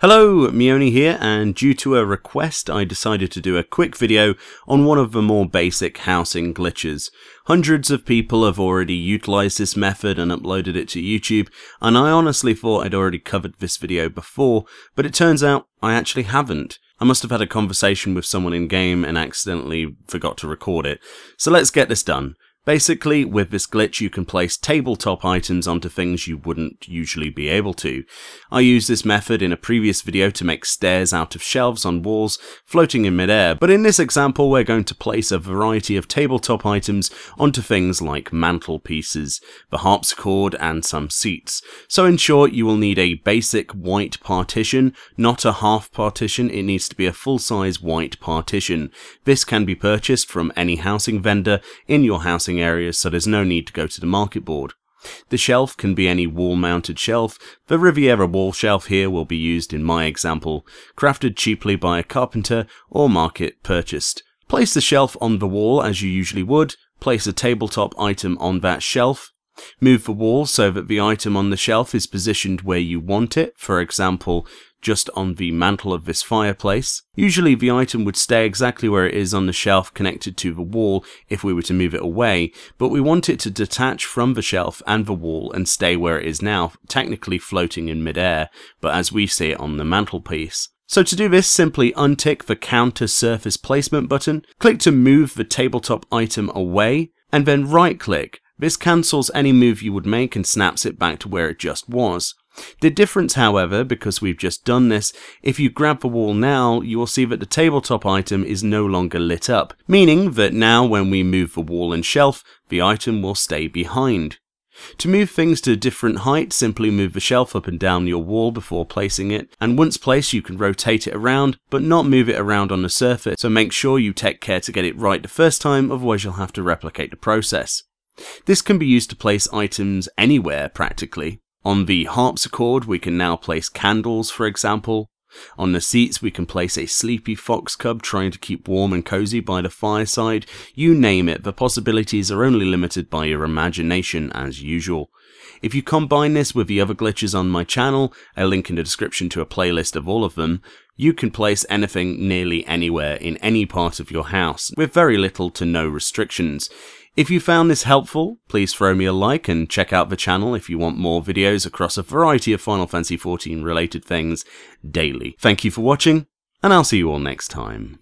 Hello, Meoni here, and due to a request I decided to do a quick video on one of the more basic housing glitches. Hundreds of people have already utilized this method and uploaded it to YouTube, and I honestly thought I'd already covered this video before, but it turns out I actually haven't. I must have had a conversation with someone in game and accidentally forgot to record it. So let's get this done. Basically, with this glitch you can place tabletop items onto things you wouldn't usually be able to. I used this method in a previous video to make stairs out of shelves on walls floating in midair, but in this example we're going to place a variety of tabletop items onto things like mantelpieces, the harpsichord and some seats. So in short, you will need a basic white partition, not a half partition. It needs to be a full-size white partition. This can be purchased from any housing vendor in your housing areas, so there's no need to go to the market board. The shelf can be any wall-mounted shelf. The Riviera wall shelf here will be used in my example, crafted cheaply by a carpenter or market purchased. Place the shelf on the wall as you usually would. Place a tabletop item on that shelf. Move the wall so that the item on the shelf is positioned where you want it, for example, just on the mantle of this fireplace. Usually the item would stay exactly where it is on the shelf connected to the wall if we were to move it away, but we want it to detach from the shelf and the wall and stay where it is now, technically floating in midair, but as we see it on the mantelpiece. So to do this, simply untick the counter surface placement button, click to move the tabletop item away, and then right click. This cancels any move you would make and snaps it back to where it just was. The difference, however, because we've just done this, if you grab the wall now, you will see that the tabletop item is no longer lit up, meaning that now when we move the wall and shelf, the item will stay behind. To move things to different heights, simply move the shelf up and down your wall before placing it, and once placed you can rotate it around, but not move it around on the surface, so make sure you take care to get it right the first time, otherwise you'll have to replicate the process. This can be used to place items anywhere, practically. On the harpsichord we can now place candles, for example. On the seats we can place a sleepy fox cub trying to keep warm and cozy by the fireside. You name it, the possibilities are only limited by your imagination as usual. If you combine this with the other glitches on my channel, a link in the description to a playlist of all of them, you can place anything nearly anywhere in any part of your house, with very little to no restrictions. If you found this helpful, please throw me a like and check out the channel if you want more videos across a variety of Final Fantasy XIV related things daily. Thank you for watching, and I'll see you all next time.